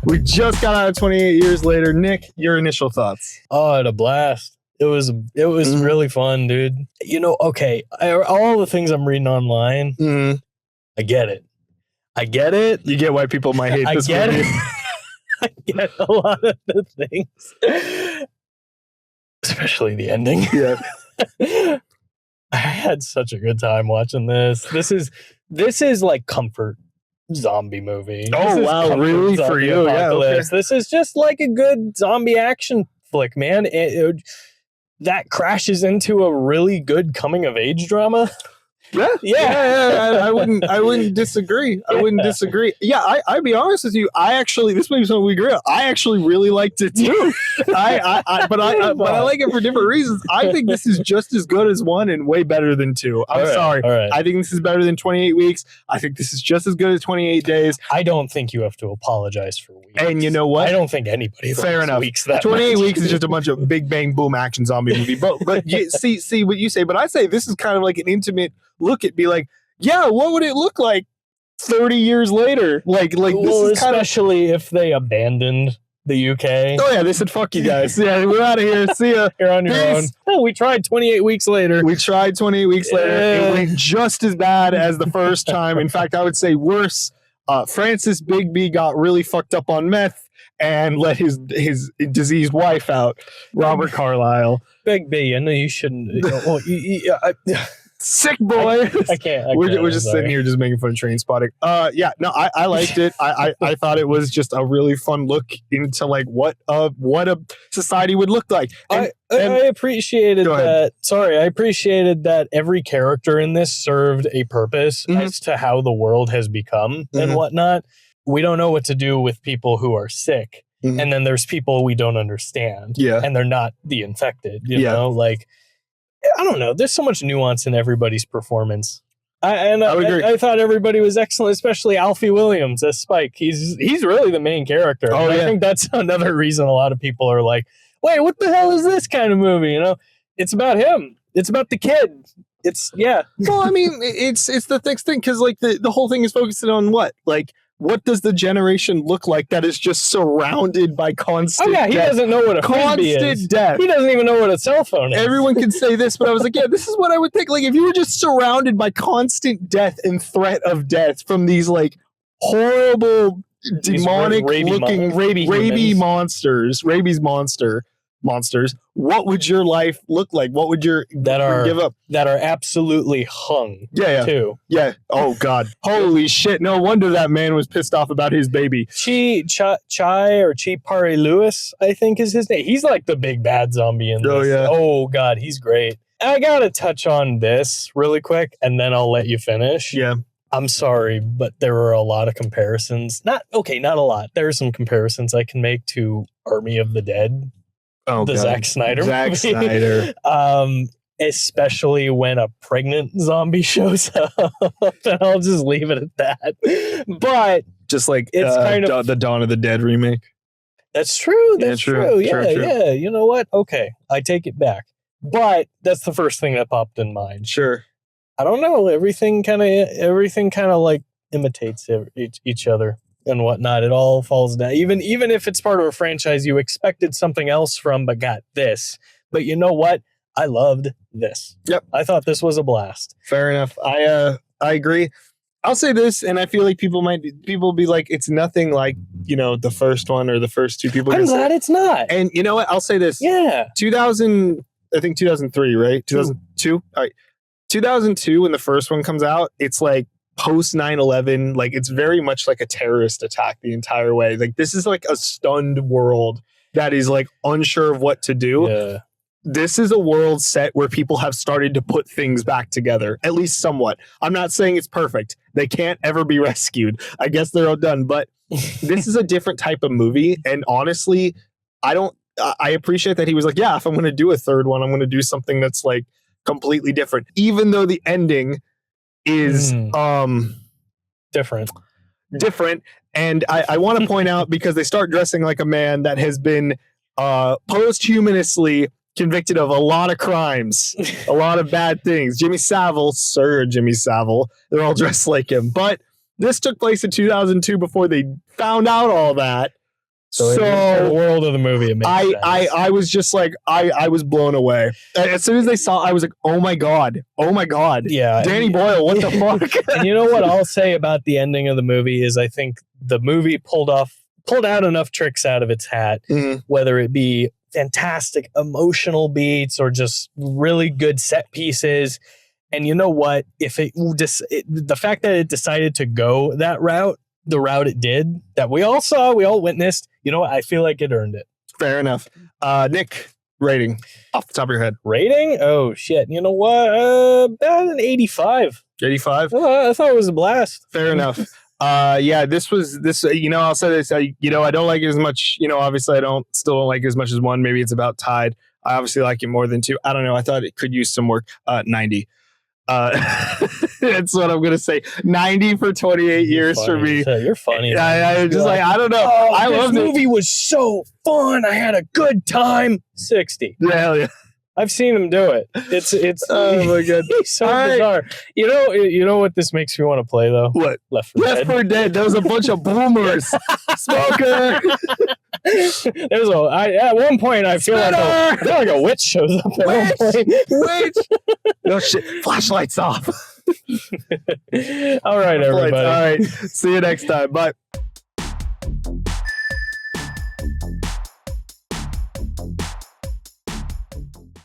We just got out of 28 years later. Nick, your initial thoughts? Oh, I had a blast. It was really fun, dude. You know, okay, all the things I'm reading online, I get it. You get why people might hate this movie. I get a lot of the things, especially the ending. Yeah. I had such a good time watching this. This is like comfort zombie movie. Oh, wow, really? For you? Yeah, okay. This is just like a good zombie action flick, man. That crashes into a really good coming of age drama. Yeah. I wouldn't disagree. Yeah, I'd be honest with you. This may be something we agree on. I actually really liked it too. But I like it for different reasons. I think this is just as good as 1 and way better than 2. I'm sorry. All right. I think this is better than 28 weeks. I think this is just as good as 28 days. I don't think you have to apologize for weeks. And you know what? I don't think anybody. Fair enough. Weeks that 28 much. weeks is just a bunch of big bang boom action zombie movie. But you, see what you say. But I say this is kind of like an intimate look at, be like, yeah, what would it look like 30 years later? Like this is especially if they abandoned the UK. Oh yeah, they said fuck you guys. Yeah, we're out of here. See ya. You're on your own. Oh, we tried 28 weeks later. It went just as bad as the first time. In fact, I would say worse. Francis Bigby got really fucked up on meth and let his diseased wife out. Robert Carlyle. Bigby, I know you shouldn't. Sick boy. I can't. We're just sitting here just making fun of Train Spotting. I liked it. I thought it was just a really fun look into like what a society would look like. I appreciated that. Sorry, I appreciated that every character in this served a purpose as to how the world has become and whatnot. We don't know what to do with people who are sick. And then there's people we don't understand. Yeah. And they're not the infected. You know, like, I don't know. There's so much nuance in everybody's performance. I thought everybody was excellent, especially Alfie Williams as Spike. He's really the main character. Oh, I think that's another reason a lot of people are like, wait, what the hell is this kind of movie? You know, it's about him. It's about the kid. Well, I mean, it's the thick thing because like the whole thing is focusing on what does the generation look like that is just surrounded by constant death? He doesn't know what a frisbee is. Constant death. He doesn't even know what a cell phone is. Everyone can say this, but I was like, yeah, this is what I would think. Like, if you were just surrounded by constant death and threat of death from these, like, horrible, demonic-looking rabies monsters, what would your life look like? What would your give up? That are absolutely hung. Too. Yeah. Oh God. Holy shit. No wonder that man was pissed off about his baby. Chi Pari Lewis, I think is his name. He's like the big bad zombie in this. Oh yeah. Oh God, he's great. I gotta touch on this really quick and then I'll let you finish. Yeah. I'm sorry, but there were a lot of comparisons. Not a lot. There are some comparisons I can make to Army of the Dead. Oh, the God. Zack Snyder movie. Especially when a pregnant zombie shows up. And I'll just leave it at that. But just like it's kind of the Dawn of the Dead remake. That's true. That's true. Yeah. You know what? Okay, I take it back. But that's the first thing that popped in mind. Sure. I don't know. Everything kind of like imitates each other and whatnot. It all falls down. Even if it's part of a franchise you expected something else from, but got this. But you know what? I loved this. Yep. I thought this was a blast. Fair enough. I agree. I'll say this, and I feel like people will be like, it's nothing like, the first one or the first two. People. I'm glad it's not. And you know what? I'll say this. Yeah. 2003, right? 2002. All right. 2002, when the first one comes out, it's like post 9/11. Like, it's very much like a terrorist attack the entire way. Like, this is like a stunned world that is like unsure of what to do. Yeah. This is a world set where people have started to put things back together, at least somewhat. I'm not saying it's perfect. They can't ever be rescued. I guess they're all done. But this is a different type of movie. And honestly, I appreciate that he was like, yeah, if I'm going to do a third one, I'm going to do something that's like completely different. Even though the ending is different. And I want to point out, because they start dressing like a man that has been posthumously convicted of a lot of crimes, a lot of bad things. Sir Jimmy Savile, they're all dressed like him. But This took place in 2002 before they found out all that. So in the world of the movie, it makes sense. I was just like, I was blown away. As soon as they saw, I was like, oh my God. Yeah. Danny Boyle, what the fuck? And you know what I'll say about the ending of the movie is I think the movie pulled out enough tricks out of its hat, whether it be fantastic emotional beats or just really good set pieces. And you know what? If the fact that it decided to go that route, the route it did, that we all saw, we all witnessed, you know what? I feel like it earned it. Fair enough. Nick, rating off the top of your head. Rating? Oh, shit. You know what? About an 85. 85? I thought it was a blast. Fair enough. Yeah, this, I'll say this, I don't like it as much, obviously I still don't like it as much as one. Maybe it's about tied. I obviously like it more than two. I don't know. I thought it could use some work. 90. That's what I'm gonna say. 90 for 28 years for me. You're funny. I just like, I don't know. I love this movie. Was so fun. I had a good time. 60. Yeah, hell yeah. I've seen him do it. It's oh my god, so bizarre. You know what this makes me want to play though? What? Left 4 Dead. There was a bunch of boomers. Smoker. At one point I feel like a witch shows up at one point. Witch. No shit. Flashlights off. All right, everybody. All right. See you next time. Bye.